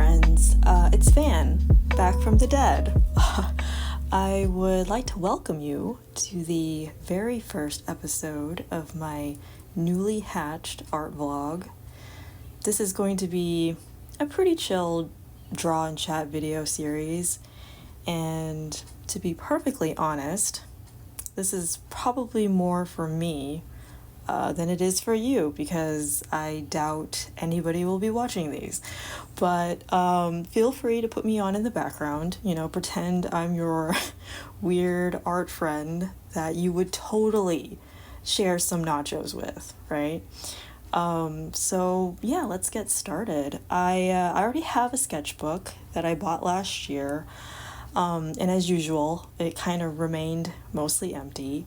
friends. It's Van, back from the dead. I would like to welcome you to the very first episode of my newly hatched art vlog. This is going to be a pretty chill draw and chat video series, and to be perfectly honest, this is probably more for me than it is for you, because I doubt anybody will be watching these. But feel free to put me on in the background, pretend I'm your weird art friend that you would totally share some nachos with, right? So yeah, let's get started. I already have a sketchbook that I bought last year, and as usual, it kind of remained mostly empty.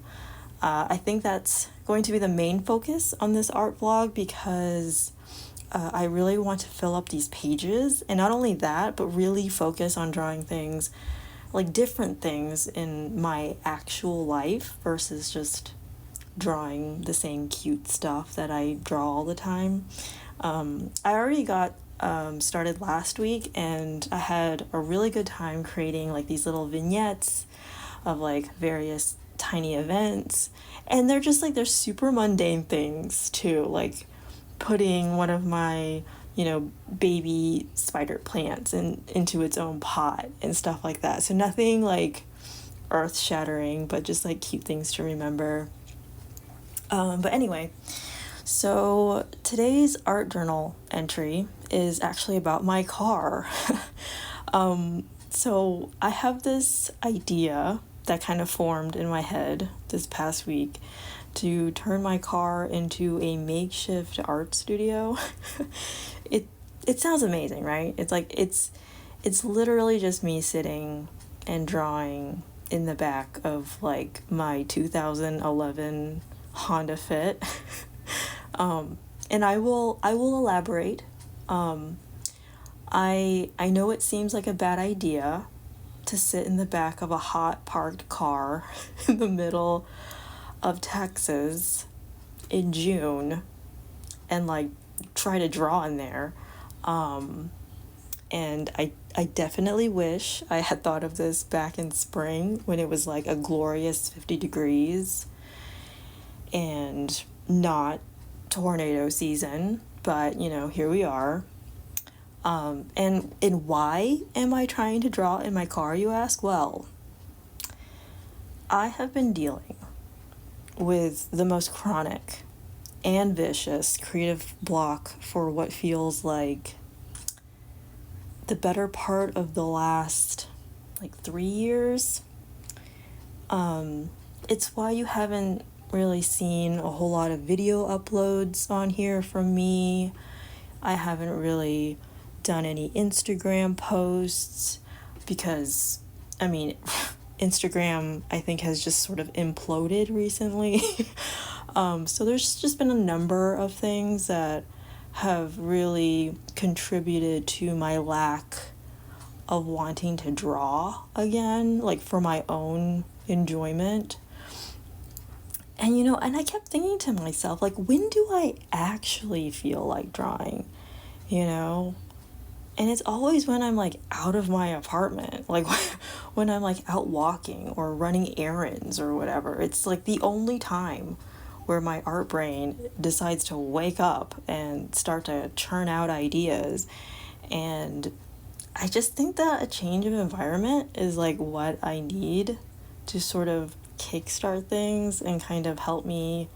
I think that's going to be the main focus on this art vlog because I really want to fill up these pages, and not only that, but really focus on drawing things, like different things in my actual life versus just drawing the same cute stuff that I draw all the time. I already got started last week, and I had a really good time creating like these little vignettes of like various tiny events, and they're just like, they're super mundane things too, like putting one of my baby spider plants into its own pot and stuff like that. So nothing like earth-shattering, but just like cute things to remember. But anyway, so today's art journal entry is actually about my car. So I have this idea that kind of formed in my head this past week to turn my car into a makeshift art studio. It sounds amazing, right? It's like it's literally just me sitting and drawing in the back of like my 2011 Honda Fit. And I will elaborate. I know it seems like a bad idea to sit in the back of a hot parked car in the middle of Texas in June and like try to draw in there. And I definitely wish I had thought of this back in spring when it was like a glorious 50 degrees and not tornado season, but here we are. And why am I trying to draw in my car, you ask? Well, I have been dealing with the most chronic and vicious creative block for what feels like the better part of the last 3 years. It's why you haven't really seen a whole lot of video uploads on here from me. I haven't really done any Instagram posts because, Instagram, I think, has just sort of imploded recently. So there's just been a number of things that have really contributed to my lack of wanting to draw again, like for my own enjoyment. And and I kept thinking to myself, like, when do I actually feel like drawing? And it's always when I'm like out of my apartment, like when I'm like out walking or running errands or whatever. It's like the only time where my art brain decides to wake up and start to churn out ideas. And I just think that a change of environment is like what I need to sort of kickstart things and kind of help me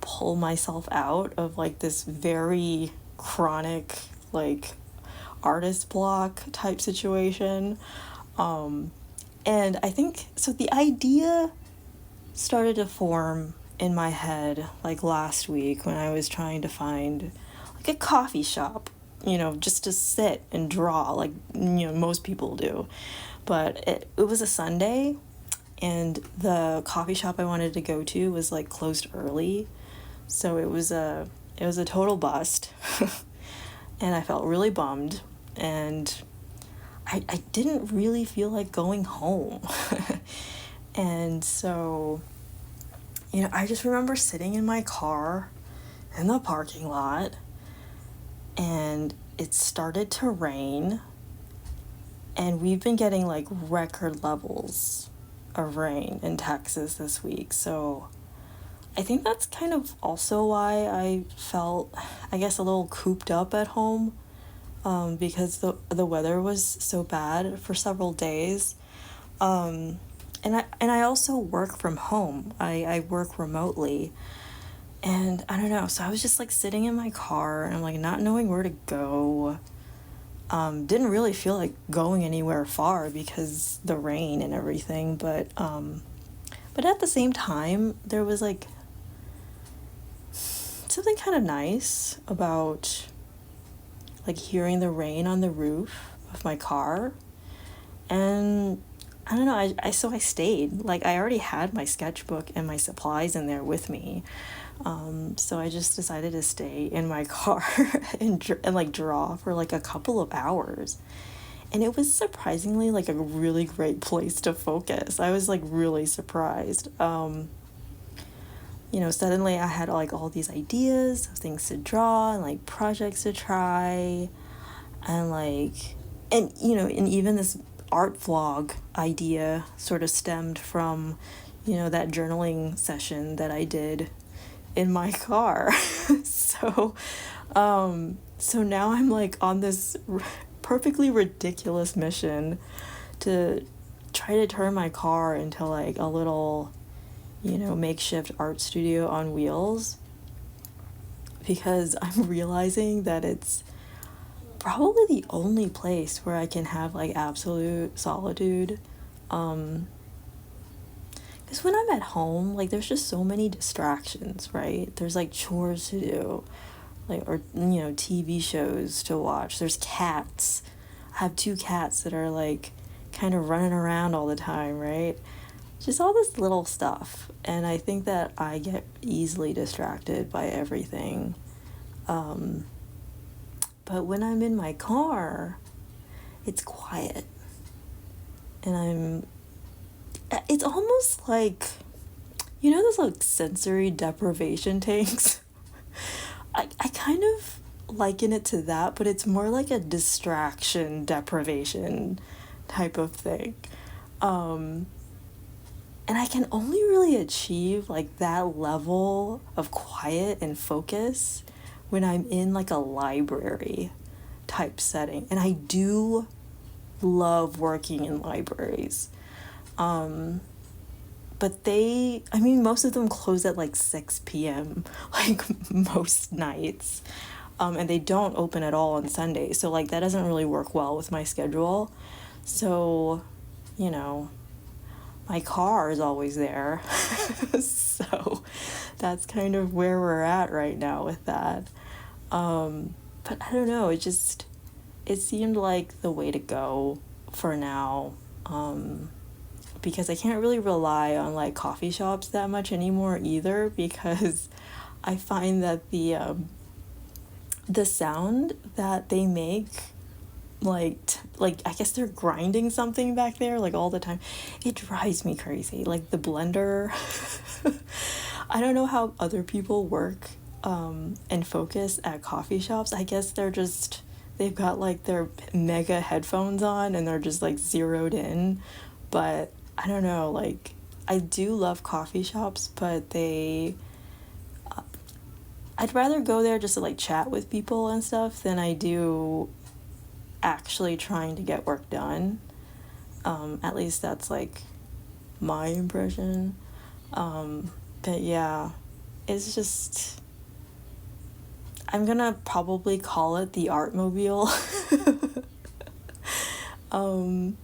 pull myself out of like this very chronic like artist block type situation. And I think so the idea started to form in my head like last week when I was trying to find like a coffee shop, just to sit and draw like most people do. But it was a Sunday, and the coffee shop I wanted to go to was like closed early, so it was a total bust. And I felt really bummed, and I didn't really feel like going home. And so I just remember sitting in my car in the parking lot and it started to rain, and we've been getting like record levels of rain in Texas this week. So I think that's kind of also why I felt, I guess, a little cooped up at home, because the weather was so bad for several days. And I also work from home. I work remotely. And I don't know, so I was just like sitting in my car and like not knowing where to go. Didn't really feel like going anywhere far because the rain and everything, but at the same time there was like something kind of nice about like hearing the rain on the roof of my car. And I don't know, so I stayed. Like, I already had my sketchbook and my supplies in there with me. So I just decided to stay in my car and like draw for like a couple of hours. And it was surprisingly like a really great place to focus. I was like really surprised. Suddenly I had like all these ideas of things to draw and like projects to try, and and even this art vlog idea sort of stemmed from, that journaling session that I did in my car. so, so now I'm like on this perfectly ridiculous mission to try to turn my car into like a little, makeshift art studio on wheels, because I'm realizing that it's probably the only place where I can have like absolute solitude. Because when I'm at home, like there's just so many distractions, right? There's like chores to do, like, or TV shows to watch. There's cats. I have 2 cats that are like kind of running around all the time, right? Just all this little stuff. And I think that I get easily distracted by everything. But when I'm in my car, it's quiet. And it's almost like, those like sensory deprivation tanks? I kind of liken it to that, but it's more like a distraction deprivation type of thing. And I can only really achieve like that level of quiet and focus when I'm in like a library type setting. And I do love working in libraries. But most of them close at like 6 p.m. like most nights. And they don't open at all on Sundays. So like that doesn't really work well with my schedule. So, my car is always there. So that's kind of where we're at right now with that. But I don't know, it seemed like the way to go for now. Because I can't really rely on like coffee shops that much anymore either, because I find that the sound that they make, like I guess they're grinding something back there like all the time. It drives me crazy. Like the blender. I don't know how other people work and focus at coffee shops. I guess they've got like their mega headphones on and they're just like zeroed in. But I don't know, like I do love coffee shops, but I'd rather go there just to like chat with people and stuff than I do actually trying to get work done. At least that's like my impression. But yeah, it's just, I'm gonna probably call it the Artmobile. And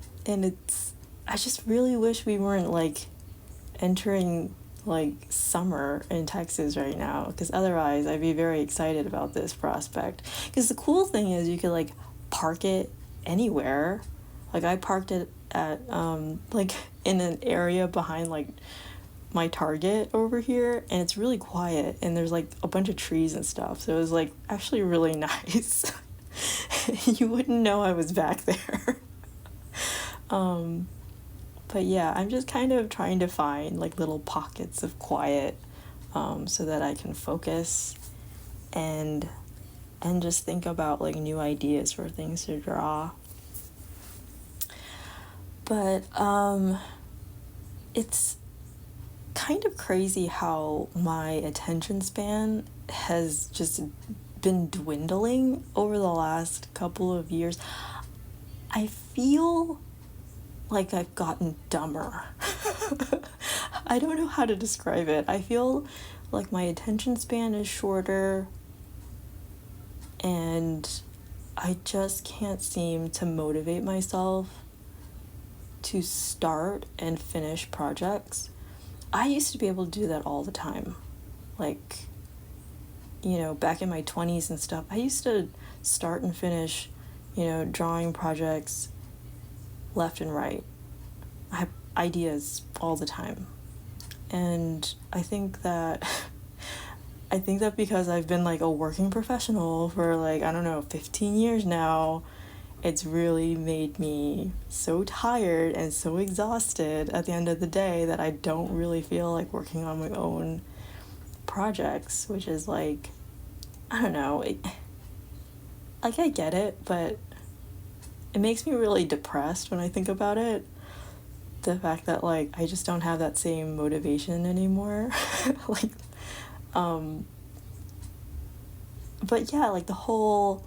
I just really wish we weren't like entering like summer in Texas right now, because otherwise I'd be very excited about this prospect. Because the cool thing is you could like park it anywhere. Like I parked it at like in an area behind like my Target over here, and it's really quiet and there's like a bunch of trees and stuff, so it was like actually really nice. You wouldn't know I was back there. But yeah, I'm just kind of trying to find like little pockets of quiet so that I can focus. And and just think about like new ideas for things to draw. But it's kind of crazy how my attention span has just been dwindling over the last couple of years. I feel like I've gotten dumber. I don't know how to describe it. I feel like my attention span is shorter, and I just can't seem to motivate myself to start and finish projects. I used to be able to do that all the time. Like, you know, back in my 20s and stuff, I used to start and finish, you know, drawing projects left and right. I have ideas all the time. And I think that because I've been like a working professional for like, I don't know, 15 years now, it's really made me so tired and so exhausted at the end of the day that I don't really feel like working on my own projects, which is like, I don't know, like I get it, but it makes me really depressed when I think about it. The fact that like I just don't have that same motivation anymore. like, but yeah, like the whole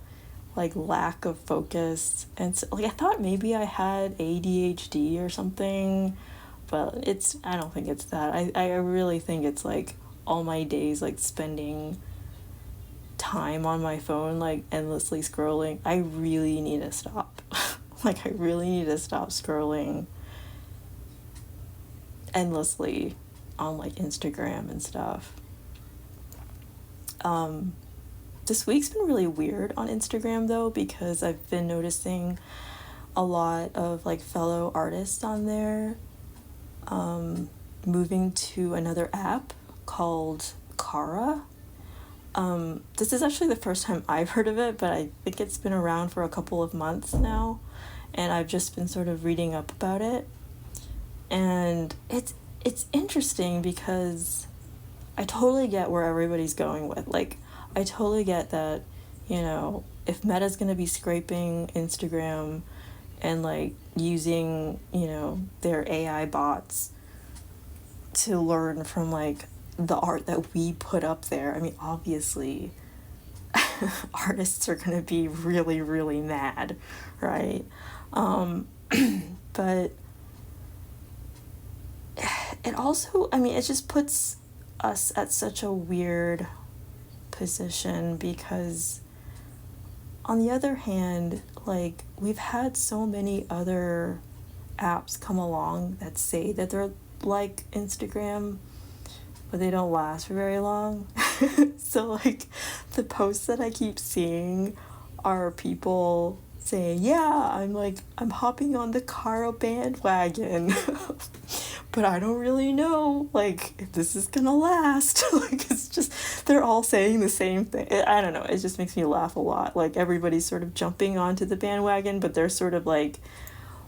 like lack of focus, and so, like I thought maybe I had ADHD or something, but I don't think it's that. I really think it's like all my days like spending time on my phone, like endlessly scrolling. I really need to stop. Like I really need to stop scrolling endlessly on like Instagram and stuff. This week's been really weird on Instagram though, because I've been noticing a lot of like fellow artists on there moving to another app called Kara. This is actually the first time I've heard of it, but I think it's been around for a couple of months now, and I've just been sort of reading up about it. And it's interesting because I totally get where everybody's going with. Like, I totally get that, you know, if Meta's going to be scraping Instagram and, like, using, you know, their AI bots to learn from, like, the art that we put up there, I mean, obviously, artists are going to be really, really mad, right? But it also, I mean, it just puts us at such a weird position because on the other hand, like, we've had so many other apps come along that say that they're like Instagram, but they don't last for very long. So, like, the posts that I keep seeing are people saying, yeah, I'm hopping on the Kara bandwagon. But I don't really know, like, if this is gonna last. Like, it's just, they're all saying the same thing. I don't know, it just makes me laugh a lot. Like, everybody's sort of jumping onto the bandwagon, but they're sort of like,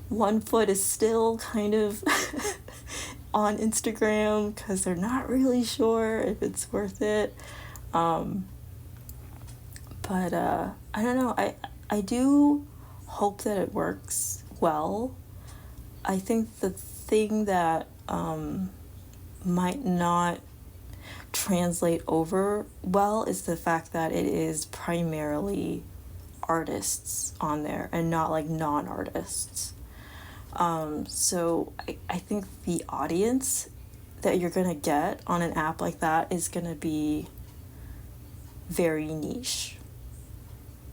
one foot is still kind of on Instagram because they're not really sure if it's worth it. But I don't know, I do hope that it works well. I think the thing that might not translate over well is the fact that it is primarily artists on there and not like non-artists. So I think the audience that you're gonna get on an app like that is gonna be very niche.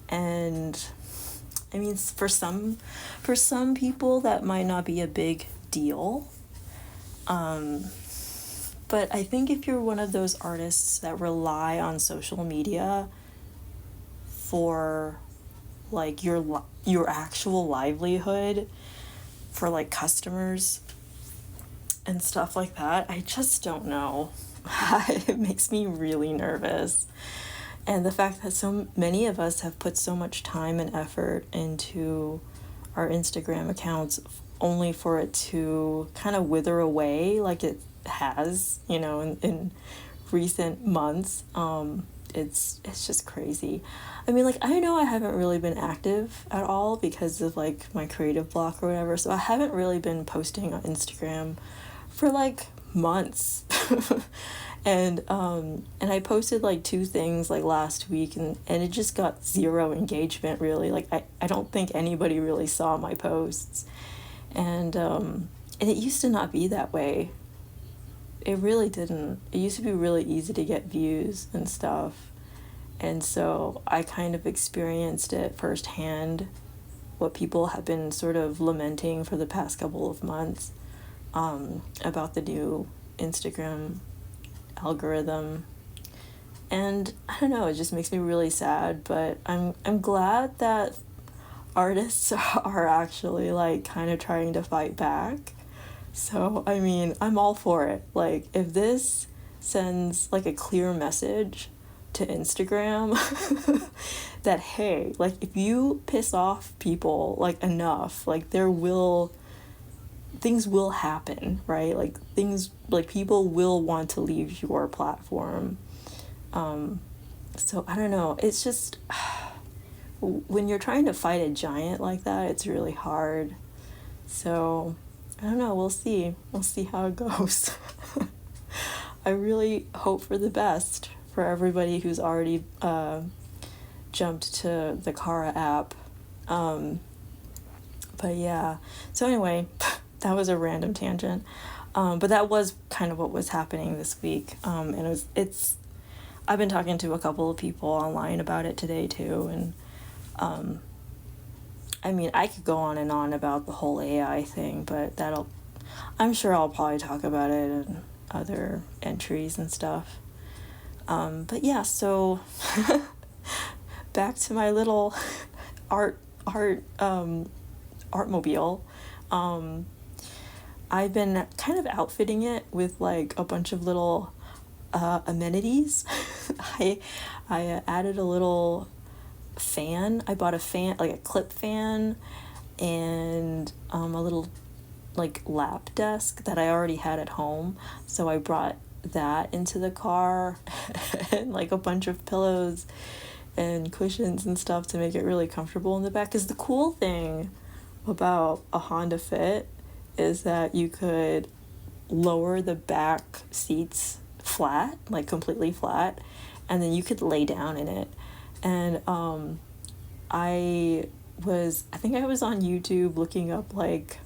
And I mean, for some people that might not be a big deal. But I think if you're one of those artists that rely on social media for like your actual livelihood, for like customers and stuff like that, I just don't know. It makes me really nervous. And the fact that so many of us have put so much time and effort into our Instagram accounts only for it to kind of wither away like it has, you know, in recent months. it's just crazy. I mean, like, I know I haven't really been active at all because of like my creative block or whatever, so I haven't really been posting on Instagram for like months. And I posted like 2 things like last week, and it just got zero engagement really. Like I don't think anybody really saw my posts. And it used to not be that way. It really didn't. It used to be really easy to get views and stuff. And so I kind of experienced it firsthand, what people have been sort of lamenting for the past couple of months, about the new Instagram algorithm. And I don't know, it just makes me really sad, but I'm glad that artists are actually like kind of trying to fight back. So, I mean, I'm all for it. Like, if this sends like a clear message to Instagram that, hey, like, if you piss off people like enough, like, things will happen, right? Like, people will want to leave your platform. So I don't know. It's just, when you're trying to fight a giant like that, it's really hard. So I don't know. We'll see. We'll see how it goes. I really hope for the best for everybody who's already jumped to the Kara app. But yeah. So anyway, that was a random tangent. But that was kind of what was happening this week. And I've been talking to a couple of people online about it today too. And I mean, I could go on and on about the whole AI thing, but I'm sure I'll probably talk about it in other entries and stuff. But yeah, so back to my little artmobile. I've been kind of outfitting it with like a bunch of little amenities. I added a little fan. I bought a fan, like a clip fan, and a little like lap desk that I already had at home. So I brought that into the car and like a bunch of pillows and cushions and stuff to make it really comfortable in the back. Because the cool thing about a Honda Fit is that you could lower the back seats flat, like completely flat, and then you could lay down in it. And I think I was on YouTube looking up like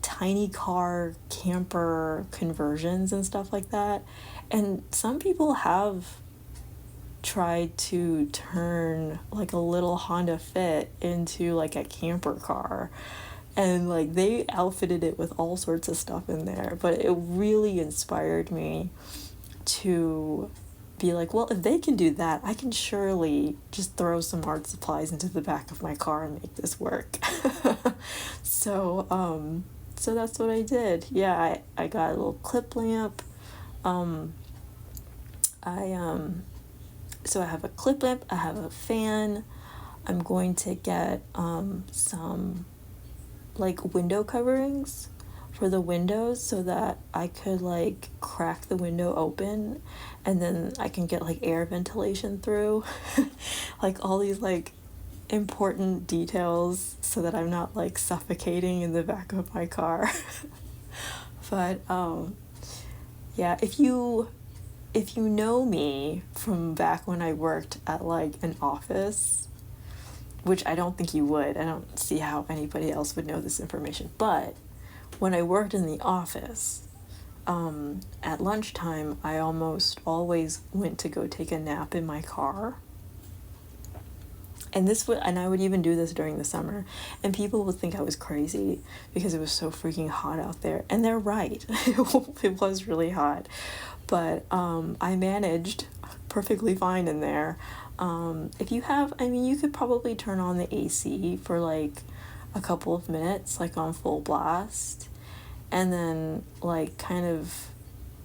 tiny car camper conversions and stuff like that. And some people have tried to turn like a little Honda Fit into like a camper car. And like they outfitted it with all sorts of stuff in there. But it really inspired me to be like, well, if they can do that, I can surely just throw some art supplies into the back of my car and make this work. So that's what I did. Yeah, I got a little clip lamp. So I have a clip lamp, I have a fan. I'm going to get some like window coverings for the windows so that I could like crack the window open and then I can get like air ventilation through. Like all these like important details so that I'm not like suffocating in the back of my car. But yeah, if you know me from back when I worked at like an office, which I don't think you would, I don't see how anybody else would know this information, but when I worked in the office, at lunchtime, I almost always went to go take a nap in my car. And I would even do this during the summer, and people would think I was crazy because it was so freaking hot out there. And they're right. It was really hot, but I managed perfectly fine in there. If you have, I mean, you could probably turn on the AC for like a couple of minutes, like on full blast, and then like kind of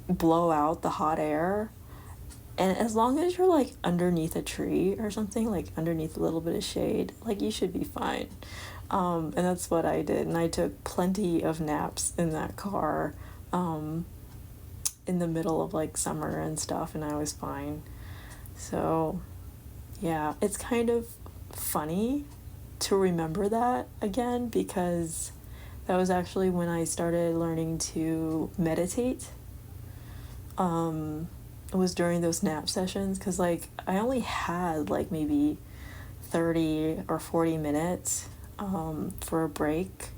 blow out the hot air. And as long as you're like underneath a tree or something, like underneath a little bit of shade, like you should be fine. And that's what I did. And I took plenty of naps in that car. in the middle of like summer and stuff, and I was fine. So yeah, it's kind of funny to remember that again, because that was actually when I started learning to meditate. It was during those nap sessions, because like I only had like maybe 30 or 40 minutes for a break.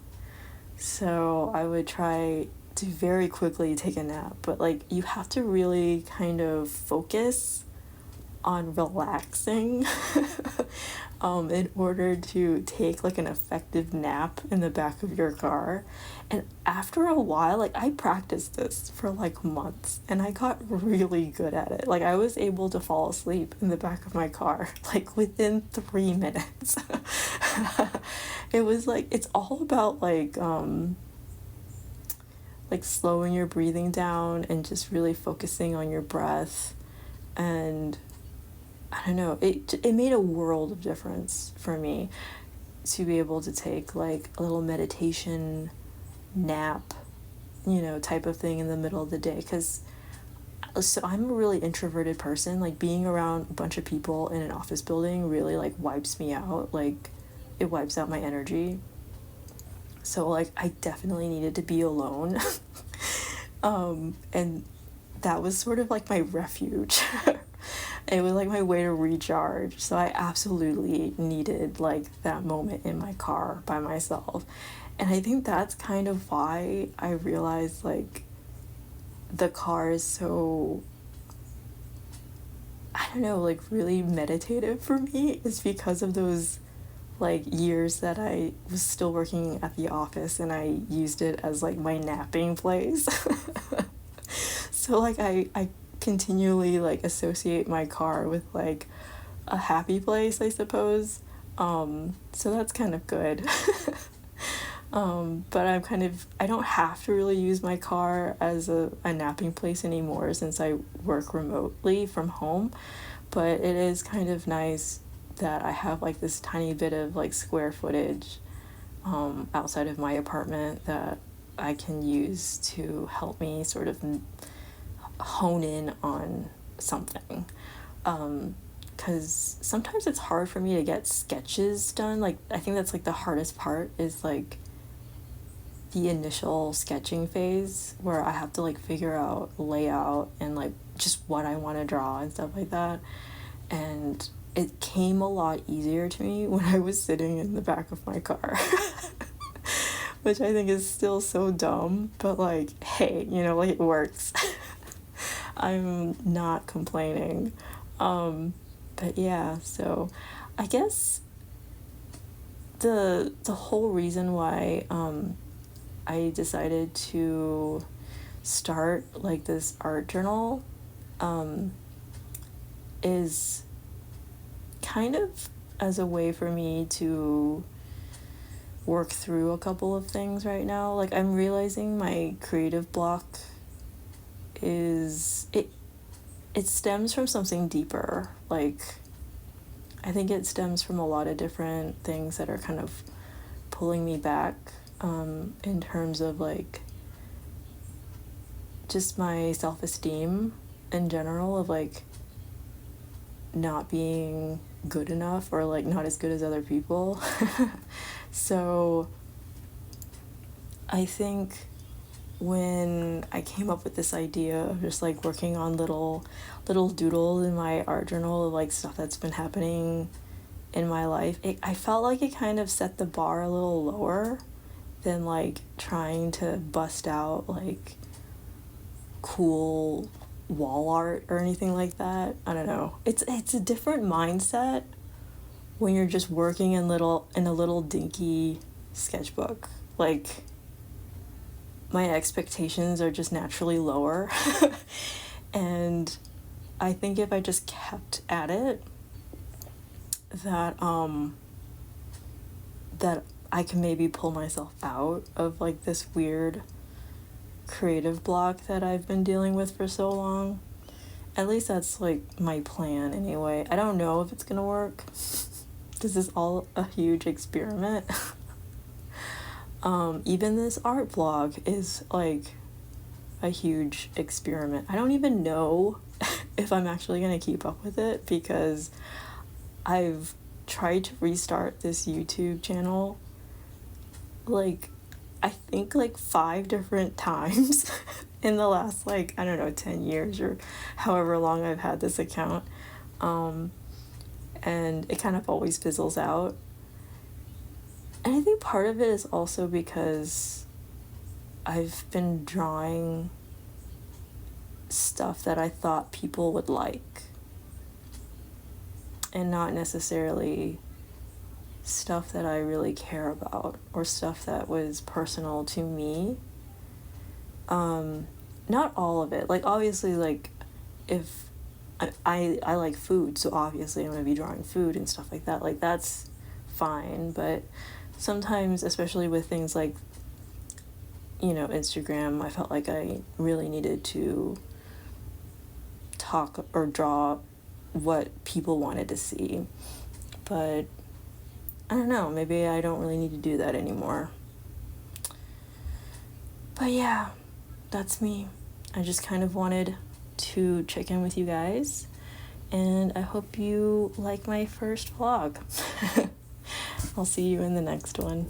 So I would try to very quickly take a nap, but like you have to really kind of focus on relaxing in order to take like an effective nap in the back of your car. And after a while, like I practiced this for like months and I got really good at it. Like I was able to fall asleep in the back of my car like within 3 minutes. It was like, it's all about like slowing your breathing down and just really focusing on your breath. And I don't know, it made a world of difference for me to be able to take like a little meditation nap, type of thing in the middle of the day. Because so I'm a really introverted person. Like being around a bunch of people in an office building really like wipes me out. Like it wipes out my energy. So like I definitely needed to be alone. And that was sort of like my refuge. It was like my way to recharge. So I absolutely needed like that moment in my car by myself. And I think that's kind of why I realized like the car is so, I don't know, like really meditative for me, is because of those like years that I was still working at the office and I used it as like my napping place. So like I continually like associate my car with like a happy place, I suppose. So that's kind of good. But I don't have to really use my car as a napping place anymore since I work remotely from home. But it is kind of nice that I have like this tiny bit of like square footage outside of my apartment that I can use to help me sort of hone in on something. Because sometimes it's hard for me to get sketches done. Like I think that's like the hardest part, is like the initial sketching phase where I have to like figure out layout and like just what I want to draw and stuff like that. And it came a lot easier to me when I was sitting in the back of my car. Which I think is still so dumb, but like, hey, like it works. I'm not complaining. But yeah, so I guess the whole reason why I decided to start like this art journal is kind of as a way for me to work through a couple of things right now. Like I'm realizing my creative block it stems from something deeper. Like I think it stems from a lot of different things that are kind of pulling me back in terms of like just my self-esteem in general, of like not being good enough or like not as good as other people. So I think when I came up with this idea of just like working on little doodles in my art journal of like stuff that's been happening in my life, I felt like it kind of set the bar a little lower than like trying to bust out like cool wall art or anything like that. I don't know. It's a different mindset when you're just working in a little dinky sketchbook. Like my expectations are just naturally lower. And I think if I just kept at it, that that I can maybe pull myself out of like this weird creative block that I've been dealing with for so long. At least that's like my plan anyway. I don't know if it's gonna work. This is all a huge experiment. Even this art blog is like a huge experiment. I don't even know if I'm actually going to keep up with it, because I've tried to restart this YouTube channel like I think like 5 different times in the last, like, I don't know, 10 years or however long I've had this account. And it kind of always fizzles out. And I think part of it is also because I've been drawing stuff that I thought people would like, and not necessarily stuff that I really care about or stuff that was personal to me. Not all of it. Like, obviously, like, if I like food, so obviously I'm going to be drawing food and stuff like that. Like, that's fine. But sometimes, especially with things like, you know, Instagram, I felt like I really needed to talk or draw what people wanted to see. But I don't know, maybe I don't really need to do that anymore. But yeah, that's me. I just kind of wanted to check in with you guys, and I hope you like my first vlog. I'll see you in the next one.